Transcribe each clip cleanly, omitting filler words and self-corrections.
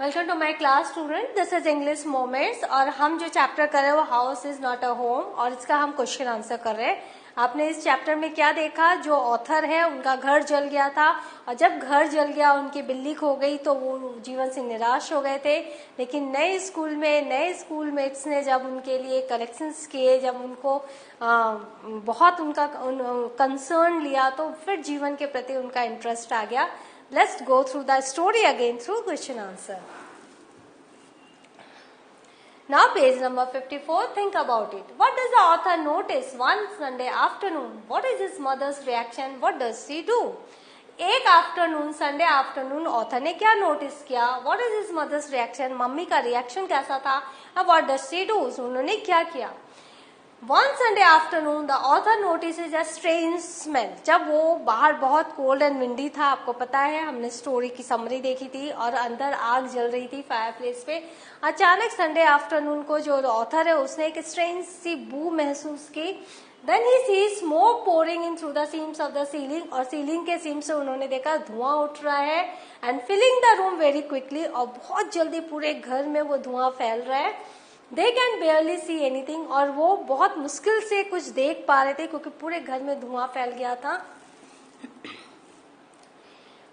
Welcome to my class student, this is English moments. और हम जो चैप्टर कर रहे हैं वो house is not a home, और इसका हम क्वेश्चन आंसर कर रहे हैं। आपने इस चैप्टर में क्या देखा, जो ऑथर है उनका घर जल गया था, और जब घर जल गया उनकी बिल्ली खो गई तो वो जीवन से निराश हो गए थे। लेकिन नए स्कूल मेट्स ने जब उनके लिए कलेक्शंस किए, जब उनको बहुत उनका कंसर्न लिया, तो फिर जीवन के प्रति उनका इंटरेस्ट आ गया। Let's go through the story again through question answer. Now page number 54, think about it. What does the author notice one Sunday afternoon? What is his mother's reaction? What does she do? एक afternoon, Sunday afternoon, author ने क्या notice किया? What is his mother's reaction? Mummy का reaction कैसा था? अब what does she do? उन्होंने क्या किया? One Sunday afternoon, the author notices a strange smell. जब वो बाहर बहुत कोल्ड एंड विंडी था, आपको पता है हमने स्टोरी की समरी देखी थी, और अंदर आग जल रही थी फायर प्लेस पे। अचानक संडे आफ्टरनून को जो ऑथर है उसने एक स्ट्रेंज सी बू महसूस की। Then he sees smoke pouring in through the seams of the ceiling, और सीलिंग के सीम से उन्होंने देखा धुआं उठ रहा है, and filling the room very quickly, और बहुत जल्दी पूरे घर में वो धुआं फैल रहा है। They can barely see anything, और वो बहुत मुश्किल से कुछ देख पा रहे थे क्योंकि पूरे घर में धुआं फैल गया था।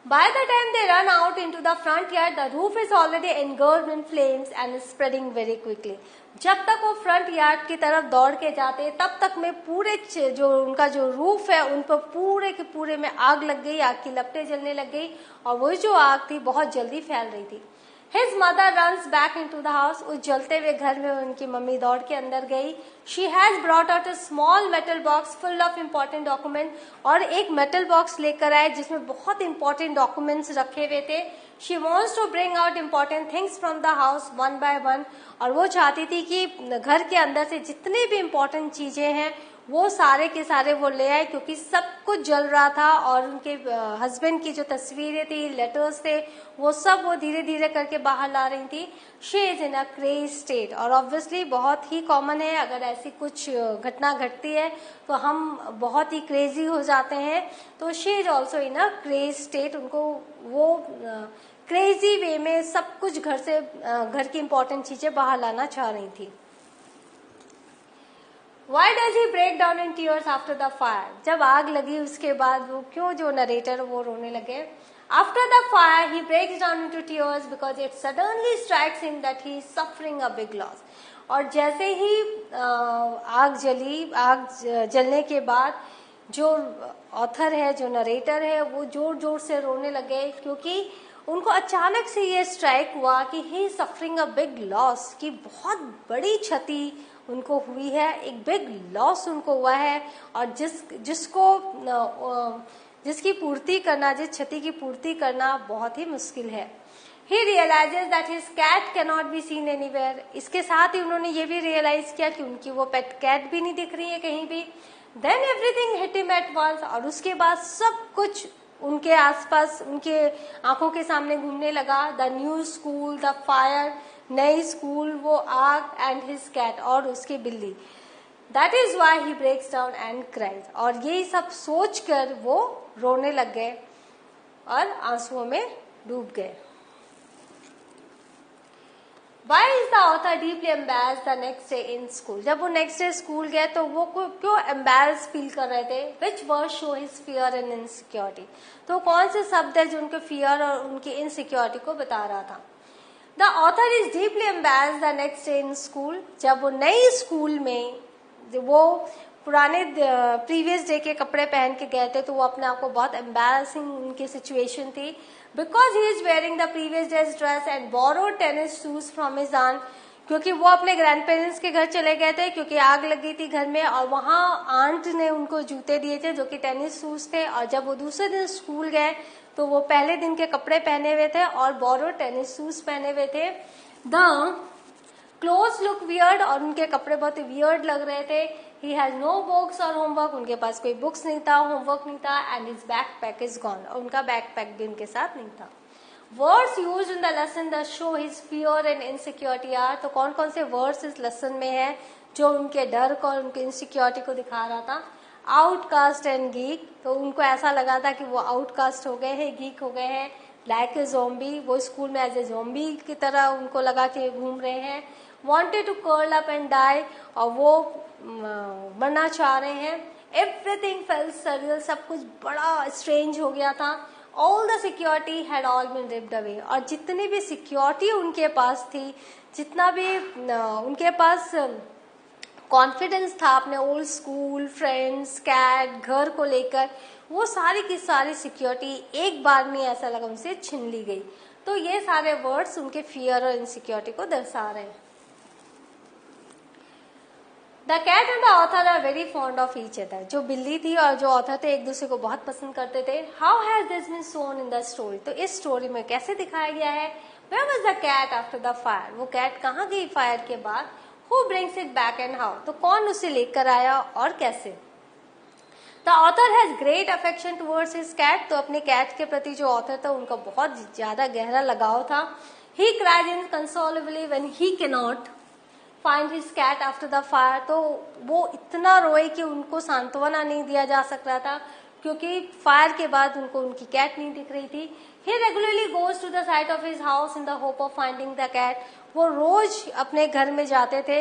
By the time they run out into the front yard, the roof is already engulfed in flames and is spreading very quickly. जब तक वो फ्रंट यार्ड की तरफ दौड़ के जाते, तब तक में पूरे जो उनका जो रूफ है उन पर पूरे के पूरे में आग लग गई, आग की लपटें जलने लग गई, और वो जो आग थी बहुत जल्दी फैल रही थी। His mother runs back into the house. उस जलते हुए घर में उनकी मम्मी दौड़ के अंदर गई। She has brought out a small metal box full of important documents, और एक मेटल बॉक्स लेकर आए जिसमें बहुत important documents रखे हुए थे। She wants to bring out important things from the house one by one, और वो चाहती थी कि घर के अंदर से जितने भी important चीजें हैं वो सारे के सारे वो ले आए, क्योंकि सब कुछ जल रहा था, और उनके हस्बैंड की जो तस्वीरें थी, लेटर्स थे, वो सब वो धीरे धीरे करके बाहर ला रही थी। She is in a craze state, और ऑब्वियसली बहुत ही कॉमन है, अगर ऐसी कुछ घटना घटती है तो हम बहुत ही क्रेजी हो जाते हैं। तो she is also in a craze state, उनको वो क्रेजी वे में सब कुछ घर की इंपॉर्टेंट चीजें बाहर लाना चाह रही थी। Why does he break down in tears after the fire? जब आग लगी उसके बाद वो क्यों, जो नरेटर वो रोने लगे। After the fire, he breaks down into tears because it suddenly strikes him that he is suffering a big loss. और जैसे ही आग जलने के बाद जो ऑथर है, जो नरेटर है, वो जोर जोर से रोने लगे, क्योंकि उनको अचानक से ये स्ट्राइक हुआ कि ही सफरिंग अ बिग लॉस, कि बहुत बड़ी क्षति उनको हुई है, एक बिग लॉस उनको हुआ है, और जिसकी पूर्ति करना, जिस क्षति की पूर्ति करना बहुत ही मुश्किल है। He realizes that his cat cannot be seen anywhere. इसके साथ ही उन्होंने ये भी रियलाइज किया कि उनकी वो पेट कैट भी नहीं दिख रही है कहीं भी। Then everything hit him at once, और उसके बाद सब कुछ उनके आसपास, उनके आंखों के सामने घूमने लगा। The new school, the fire, नई स्कूल, वो आग, एंड हिज कैट, और उसकी बिल्ली। That is why he breaks down and cries, और यही सब सोचकर वो रोने लग गए और आंसुओं में डूब गए। Why is the author deeply embarrassed the next day in school? जब वो नेक्स्ट डे स्कूल गए तो वो क्यों एम्बेरस फील कर रहे थे? Which words show his fear and insecurity? तो कौन से शब्द है जो उनके फियर और उनकी इनसिक्योरिटी को बता रहा था? The author is deeply embarrassed the next day in school. जब वो नई स्कूल में वो पुराने प्रीवियस डे के कपड़े पहन के गए थे, तो वो अपने आप को बहुत एम्बैरसिंग उनकी सिचुएशन थी। Because he is wearing the previous day's dress and borrowed tennis shoes from his aunt, क्योंकि वो अपने ग्रैंड पेरेंट्स के घर चले गए थे क्योंकि आग लगी थी घर में, और वहाँ आंट ने उनको जूते दिए थे जो कि टेनिस शूज थे, और जब वो दूसरे दिन स्कूल गए तो वो पहले दिन के कपड़े पहने हुए थे और बोरोड टेनिस शूज पहने हुए थे। द क्लोथ्स लुक वियर्ड, और उनके कपड़े बहुत वियर्ड लग रहे थे। ही हैज नो बुक्स और होमवर्क, उनके पास कोई बुक्स नहीं था, होमवर्क नहीं था, and his backpack is gone, और उनका बैकपैक भी उनके साथ नहीं था। Words used in the lesson that show his fear and insecurity are, तो कौन कौन से वर्ड्स इस लेसन में है जो उनके डर को और उनकी इनसिक्योरिटी को दिखा रहा था? आउटकास्ट एंड गीक, तो उनको ऐसा लगा था कि वो आउटकास्ट हो गए हैं, गीक हो गए हैं। लाइक ए ज़ॉम्बी, वो स्कूल में एज ए ज़ॉम्बी की तरह उनको लगा कि घूम रहे हैं. Wanted to curl up and die, और वो मरना चाह रहे हैं. एवरीथिंग फेल्ट सरियल, सब कुछ बड़ा स्ट्रेंज हो गया था. All the security had all been ripped away, और जितनी भी सिक्योरिटी उनके पास थी, जितना भी उनके पास कॉन्फिडेंस था अपने ओल्ड स्कूल, फ्रेंड्स, कैट, घर को लेकर, वो सारी की सारी सिक्योरिटी एक बार में ऐसा लगा उनसे छीन ली गई. तो ये सारे वर्ड्स उनके फियर और इनसिक्योरिटी को दर्शा रहे हैं. The cat and the author are very fond of each other. जो बिल्ली थी और जो ऑथर थे एक दूसरे को बहुत पसंद करते थे. How has this been shown in the story, तो इस स्टोरी में कैसे दिखाया गया है. Where was the cat after the fire, वो कैट कहाँ गई फायर के बाद. Who brings it back and how, तो कौन उसे लेकर आया और कैसे. The author has great affection towards his cat, तो अपने कैट के प्रति जो ऑथर था उनका बहुत ज्यादा गहरा लगाव था. He cried inconsolably when he cannot find his cat after the fire, तो वो इतना रोए कि उनको सांत्वना नहीं दिया जा सक रहा था, क्योंकि फायर के बाद उनको उनकी कैट नहीं दिख रही थी. He regularly goes to the site of his house in the hope of finding the cat. वो रोज अपने घर में जाते थे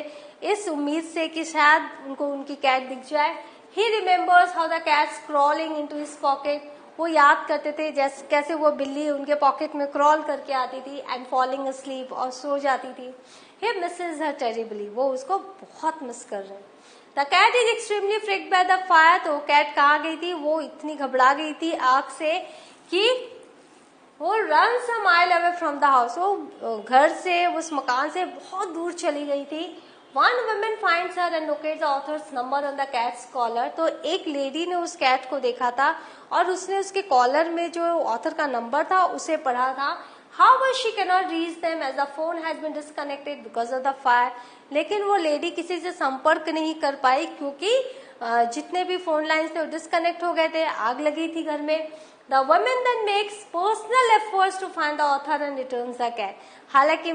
इस उम्मीद से कि शायद उनको उनकी कैट दिख जाए. He remembers how the cat crawling into his pocket. वो याद करते थे जैसे कैसे वो बिल्ली उनके पॉकेट में क्रॉल करके आती थी एंड फॉलिंग asleep, और सो जाती थी. He misses her terribly. वो उसको बहुत मिस कर रहे हैं. The cat is extremely freaked by the fire. तो कैट कहाँ गई थी, वो इतनी घबरा गई थी आग से कि वो runs a mile away from the house. वो घर से, उस मकान से बहुत दूर चली गई थी. One woman finds her and locates the author's number on the cat's collar. तो एक लेडी ने उस कैट को देखा था और उसने उसके कॉलर में जो ऑथर का नंबर था उसे पढ़ा था. However, she cannot reach them as the phone has been disconnected because of the fire. लेकिन वो लेडी किसी से संपर्क नहीं कर पाई क्योंकि जितने भी फोन लाइन्स थे वो डिस्कनेक्ट हो गए थे, आग लगी थी घर में. The woman then makes personal efforts to find the author and returns the cat. हालांकि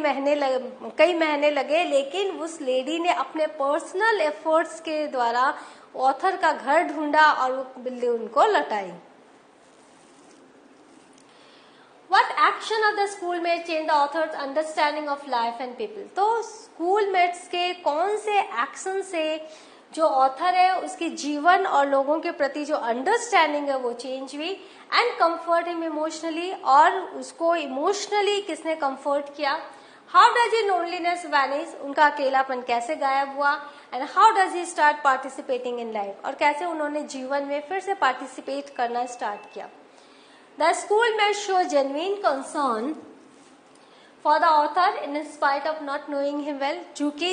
कई महीने लगे, लेकिन उस लेडी ने अपने पर्सनल एफर्ट्स के द्वारा ऑथर का घर ढूंढा और वो बिल्ली उनको लौटाई. What action of the schoolmates changed the author's understanding of life and people? तो schoolmates के कौन से एक्शन से जो ऑथर है उसके जीवन और लोगों के प्रति जो अंडरस्टैंडिंग है वो चेंज हुई. एंड कंफर्ट हिम इमोशनली, और उसको इमोशनली किसने कंफर्ट किया. How does he loneliness vanish, उनका अकेलापन कैसे गायब हुआ. And how does he start participating in life, और कैसे उन्होंने जीवन में फिर से पार्टिसिपेट करना स्टार्ट किया. The schoolmates show genuine concern for the author in spite of not knowing him well. चूंकि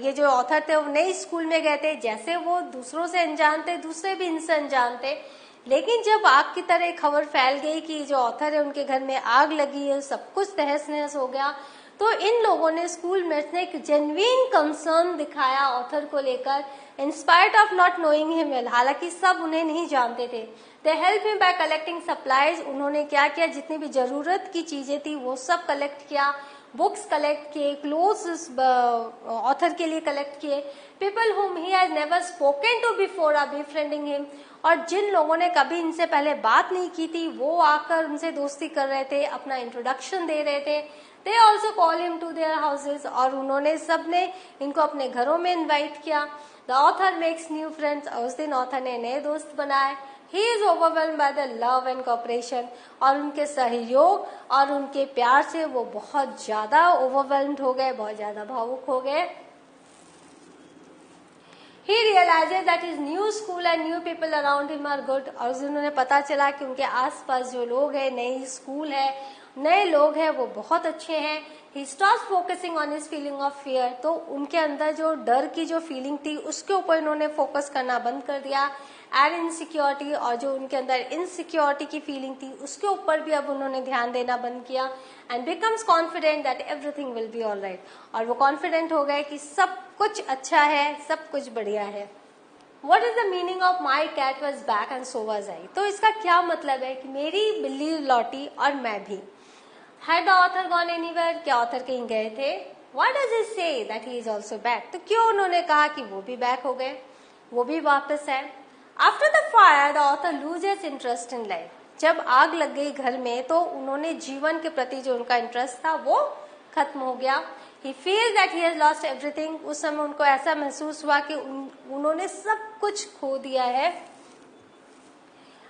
ये जो ऑथर थे वो नए स्कूल में गए थे, जैसे वो दूसरों से अनजान थे, दूसरे भी इनसे अनजान थे, लेकिन जब आग की तरह खबर फैल गई कि जो ऑथर है उनके घर में आग लगी है, सब कुछ तहस नहस हो गया, तो इन लोगों ने स्कूलमेट्स ने एक जेन्युइन कंसर्न दिखाया ऑथर को लेकर in spite of not knowing him well. हालांकि सब उन्हें नहीं जानते थे. They help him by collecting supplies. उन्होंने क्या किया, जितनी भी जरूरत की चीजें थी वो सब कलेक्ट किया. बुक्स कलेक्ट किए, क्लोथ्स ऑथर के लिए कलेक्ट किए. People whom he has never spoken to before are befriending him. और जिन लोगों ने कभी इनसे पहले बात नहीं की थी वो आकर उनसे दोस्ती कर रहे थे, अपना इंट्रोडक्शन दे रहे थे. They also call him to their houses. और उन्होंने सबने इनको अपने घरों में इन्वाइट किया. The author makes new friends. उस दिन ऑथर ने नए दोस्त बनाए. He is overwhelmed by the love and cooperation. और उनके सहयोग और उनके प्यार से वो बहुत ज्यादा ओवरवेल्म्ड हो गए, बहुत ज्यादा भावुक हो गए. He realizes that his new school and new people around him are good. और उन्होंने पता चला कि उनके आसपास जो लोग हैं, नई स्कूल है, नए लोग हैं, वो बहुत अच्छे हैं. He starts focusing on his feeling of fear. तो उनके अंदर जो डर की जो फीलिंग थी उसके ऊपर इन्होंने फोकस करना बंद कर दिया. एंड इनसिक्योरिटी, और जो उनके अंदर इनसिक्योरिटी की फीलिंग थी उसके ऊपर भी अब उन्होंने ध्यान देना बंद किया. And becomes confident that everything will be all right. और वो कॉन्फिडेंट हो गए कि सब कुछ अच्छा है, सब कुछ बढ़िया है. What is the meaning of my cat was back and so was I? तो इसका क्या मतलब है कि मेरी बिल्ली लौटी और मैं भी. Had the author gone anywhere? क्या ऑथर कहीं गए थे? Why does he say that he is also back? तो क्यों उन्होंने कहा कि वो भी बैक हो गए, वो भी वापस है. After the fire, the author loses interest in life. जब आग लग गई घर में तो उन्होंने जीवन के प्रति जो उनका इंटरेस्ट था वो खत्म हो गया। He feels that he has lost everything. उस समय उनको ऐसा महसूस हुआ कि उन्होंने सब कुछ खो दिया है।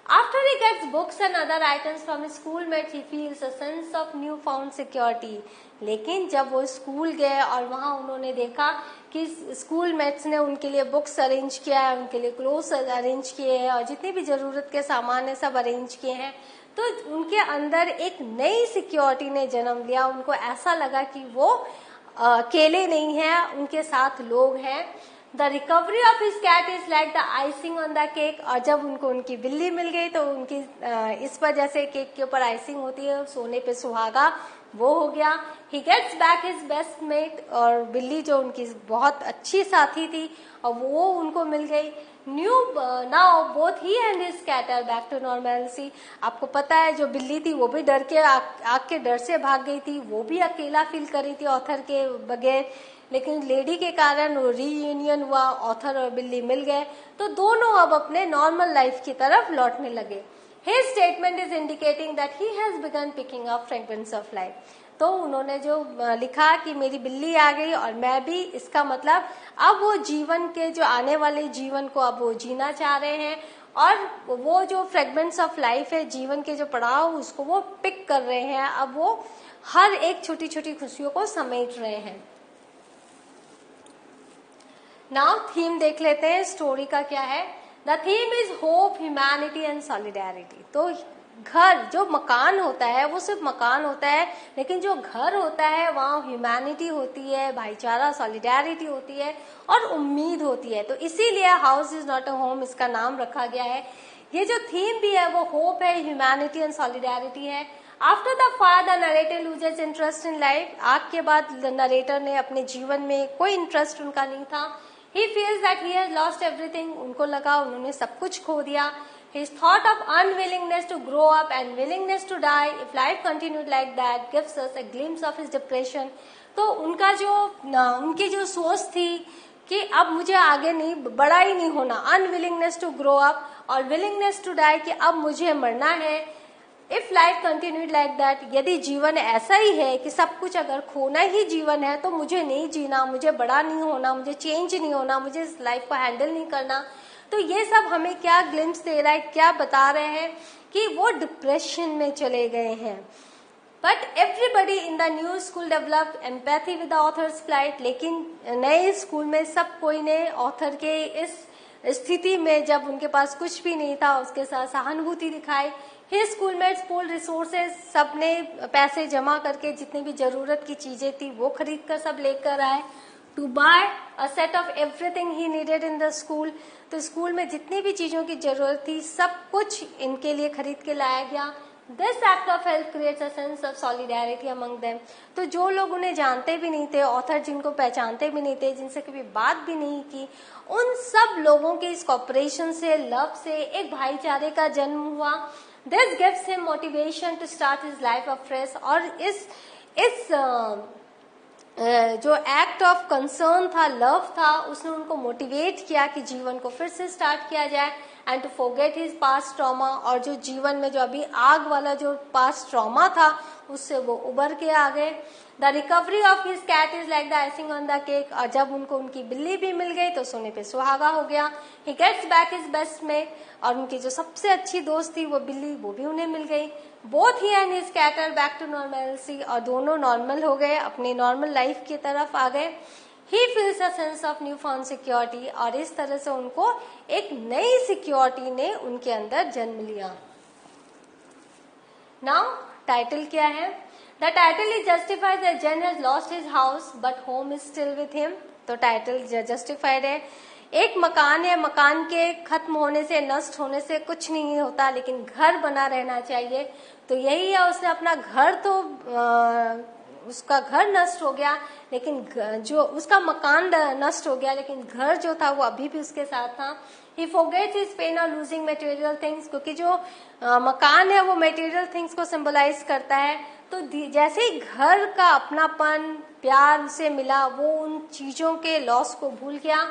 After he gets books and other items from his schoolmates, he feels a sense of newfound security. लेकिन जब वो स्कूल गए और वहाँ उन्होंने देखा कि स्कूलमेट्स ने उनके लिए बुक्स अरेंज किया है, उनके लिए क्लोथ्स अरेंज किए हैं और जितनी भी जरूरत के सामान है सब अरेंज किए हैं, तो उनके अंदर एक नई सिक्योरिटी ने जन्म लिया। उनको ऐसा लगा कि वो अकेले नहीं है, उनके साथ लोग हैं। The recovery of his cat is like the icing on the cake. और जब उनको उनकी बिल्ली मिल गई तो उनकी इस वजह से केक के ऊपर आइसिंग होती है, सोने पे सुहागा, वो हो गया। He gets back his best mate. और बिल्ली जो उनकी बहुत अच्छी साथी थी और वो उनको मिल गई। New now both he and his cat are back to normalcy. आपको पता है जो बिल्ली थी वो भी डर के आग के डर से भाग गई थी, वो भी अकेला फील कर रही थी ऑथर के बगैर, लेकिन लेडी के कारण वो रीयूनियन हुआ, ऑथर और बिल्ली मिल गए तो दोनों अब अपने नॉर्मल लाइफ की तरफ लौटने लगे। His statement is indicating that he has begun picking up fragments of life. तो उन्होंने जो लिखा कि मेरी बिल्ली आ गई और मैं भी, इसका मतलब अब वो जीवन के जो आने वाले जीवन को अब वो जीना चाह रहे हैं और वो जो फ्रेगमेंट्स ऑफ लाइफ है, जीवन के जो पड़ाव, उसको वो पिक कर रहे हैं। अब वो हर एक छोटी छोटी खुशियों को समेट रहे हैं। नाउ थीम देख लेते हैं स्टोरी का क्या है। The theme is hope, humanity and solidarity. तो घर, जो मकान होता है वो सिर्फ मकान होता है, लेकिन जो घर होता है वहाँ ह्यूमैनिटी होती है, भाईचारा, सॉलिडेरिटी होती है और उम्मीद होती है। तो इसीलिए house is not a home इसका नाम रखा गया है। ये जो थीम भी है वो होप है, ह्यूमैनिटी एंड सॉलिडेरिटी है। After the fire the narrator loses interest in life. आग के बाद नरेटर ने अपने जीवन में कोई इंटरेस्ट उनका नहीं था। He feels that he has lost everything. उनको लगा उन्होंने सब कुछ खो दिया। His thought of unwillingness to grow up and willingness to die if life continued like that gives us a glimpse of his depression. तो उनका जो उनकी जो सोच थी कि अब मुझे आगे नहीं, बड़ा ही नहीं होना, unwillingness to grow up और willingness to die कि अब मुझे मरना है। If life continued like that, यदि जीवन ऐसा ही है कि सब कुछ अगर खोना ही जीवन है तो मुझे नहीं जीना, मुझे बड़ा नहीं होना, मुझे चेंज नहीं होना, मुझे इस लाइफ को हैंडल नहीं करना। तो ये सब हमें क्या ग्लिम्स दे रहा है, क्या बता रहे हैं कि वो डिप्रेशन में चले गए हैं। But everybody in the new school develop empathy with the author's flight. लेकिन नए स्कूल में सब कोई ने ऑथर के इस स्थिति में, जब उनके पास कुछ भी नहीं था, उसके साथ सहानुभूति दिखाई। His schoolmates pooled resources, सबने पैसे जमा करके जितनी भी जरूरत की चीजें थी वो खरीद कर सब लेकर आए। To buy a set of everything he needed in the school, तो स्कूल में जितनी भी चीजों की जरूरत थी सब कुछ इनके लिए खरीद के लाया गया। This act of help creates a sense of solidarity among them. तो जो लोग उन्हें जानते भी नहीं थे, ऑथर जिनको पहचानते भी नहीं थे, जिनसे कभी बात भी नहीं की, उन सब लोगों के इस कॉपरेशन से, लव से एक भाईचारे का जन्म हुआ। This gives him motivation to start his life afresh. और इस जो एक्ट ऑफ कंसर्न था, लव था, उसने उनको मोटिवेट किया कि जीवन को फिर से स्टार्ट किया जाए and to forget his past trauma. और जो जीवन में जो अभी आग वाला जो पास्ट ट्रॉमा था उससे वो उबर के आ गए। The recovery of his cat is like the icing on the cake. और जब उनको उनकी बिल्ली भी मिल गई तो सोने पे सुहागा हो गया। He gets back his best mate. और उनकी जो सबसे अच्छी दोस्त थी वो बिल्ली, वो भी उन्हें मिल गई। Both he and his cat are back to normalcy. और दोनों नॉर्मल हो गए, अपनी नॉर्मल लाइफ की तरफ आ गए। He feels a sense of new found security. और इस तरह से उनको एक नई सिक्योरिटी ने उनके अंदर जन्म लिया। नाउ टाइटल क्या है? The title is justified that Zan has lost his house but home is still with him. तो टाइटल जस्टिफाइड है। एक मकान है, मकान के खत्म होने से, नष्ट होने से कुछ नहीं होता, लेकिन घर बना रहना चाहिए। तो यही है, उसने अपना घर तो उसका घर नष्ट हो गया, लेकिन जो उसका मकान नष्ट हो गया, लेकिन घर जो था वो अभी भी उसके साथ था। He forgets his pain of losing material things, क्योंकि जो मकान है वो material things को symbolize करता है। तो जैसे ही घर का अपनापन प्यार से मिला, वो उन चीजों के लॉस को भूल गया।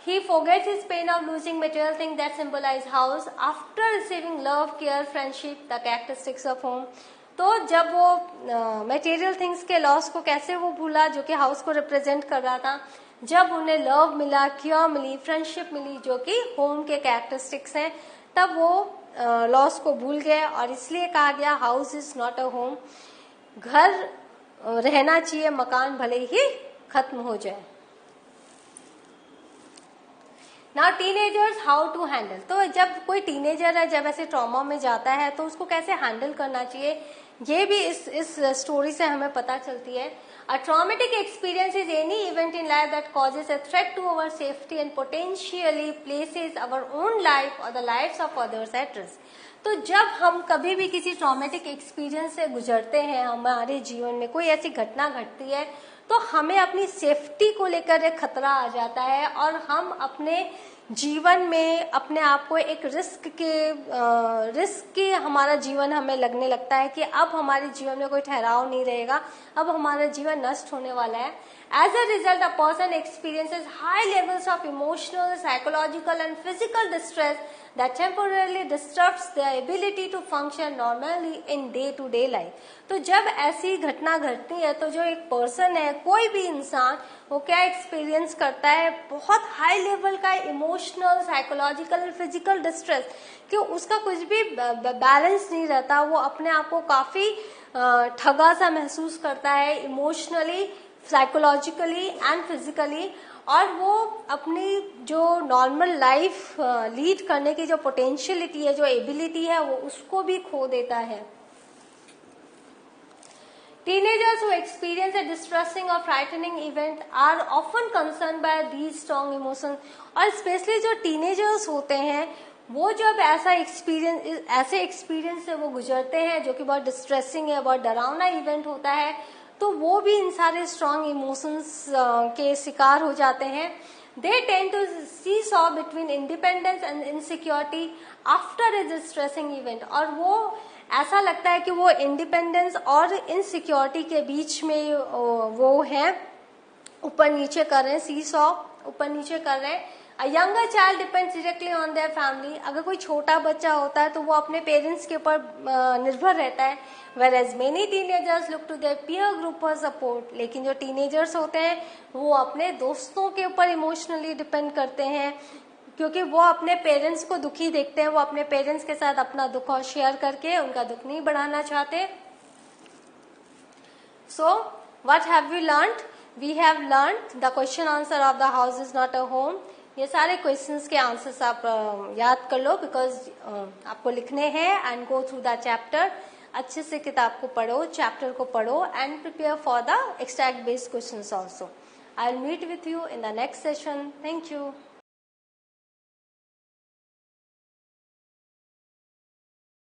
He forgets his pain of losing material things that symbolize house after receiving love, care, friendship, the characteristics of home. तो जब वो मटेरियल थिंग्स के लॉस को कैसे वो भूला जो कि हाउस को रिप्रेजेंट कर रहा था, जब उन्हें लव मिला, केयर मिली, फ्रेंडशिप मिली जो कि होम के कैरेक्टरिस्टिक्स हैं, तब वो लॉस को भूल गए और इसलिए कहा गया house is not a home. घर रहना चाहिए, मकान भले ही खत्म हो जाए. Now teenagers how to handle. तो जब कोई टीनेजर है जब ऐसे ट्रॉमा में जाता है तो उसको कैसे हैंडल करना चाहिए, ये भी इस स्टोरी से हमें पता चलती है. A traumatic experience is any event in life that causes a threat to our safety and potentially places our own life or the lives of others at risk. तो जब हम कभी भी किसी ट्रॉमेटिक एक्सपीरियंस से गुजरते हैं, हमारे जीवन में कोई ऐसी घटना घटती है तो हमें अपनी सेफ्टी को लेकर एक खतरा आ जाता है और हम अपने जीवन में अपने आप को एक रिस्क के हमारा जीवन हमें लगने लगता है कि अब हमारे जीवन में कोई ठहराव नहीं रहेगा, अब हमारा जीवन नष्ट होने वाला है. As a result, a person experiences high levels of emotional, psychological and physical distress that temporarily disrupts their ability to function normally in day-to-day life. तो जब ऐसी घटना घटती है तो जो एक पर्सन है, कोई भी इंसान, वो क्या एक्सपीरियंस करता है, बहुत हाई लेवल का emotional, psychological and physical distress, कि उसका कुछ भी बैलेंस नहीं रहता, वो अपने आप को काफी ठगा सा महसूस करता है इमोशनली, साइकोलॉजिकली एंड फिजिकली, और वो अपनी जो नॉर्मल लाइफ लीड करने की जो पोटेंशियलिटी है, जो एबिलिटी है, वो उसको भी खो देता है. Teenagers who experience a distressing or frightening event are often concerned by these strong emotions. और स्पेशली जो टीनेजर्स होते हैं वो जब ऐसे एक्सपीरियंस से वो गुजरते हैं जो कि बहुत डिस्ट्रेसिंग है, बहुत डरावना इवेंट होता है, तो वो भी इन सारे स्ट्रॉन्ग इमोशंस के शिकार हो जाते हैं. They tend to seesaw between independence and insecurity after a distressing event. और वो ऐसा लगता है कि वो इंडिपेंडेंस और इनसिक्योरिटी के बीच में वो है, ऊपर नीचे कर रहे हैं, सीसॉ ऊपर नीचे कर रहे हैं. A younger child depends directly on their family. अगर कोई छोटा बच्चा होता है तो वो अपने पेरेंट्स के ऊपर निर्भर रहता है. Whereas many teenagers look to their peer group for support. लेकिन जो टीनेजर्स होते हैं वो अपने दोस्तों के ऊपर इमोशनली डिपेंड करते हैं, क्योंकि वो अपने पेरेंट्स को दुखी देखते हैं, वो अपने पेरेंट्स के साथ अपना दुख और शेयर करके उनका दुख नहीं बढ़ाना चाहते. So what have we learned? We have learned the question answer of the house is not a home. ये सारे क्वेश्चंस के आंसर्स आप याद कर लो, बिकॉज आपको लिखने हैं. And go through the chapter. अच्छे से किताब को पढ़ो, चैप्टर को पढ़ो and prepare for the extract based questions also. I will meet with you in the next session. Thank you.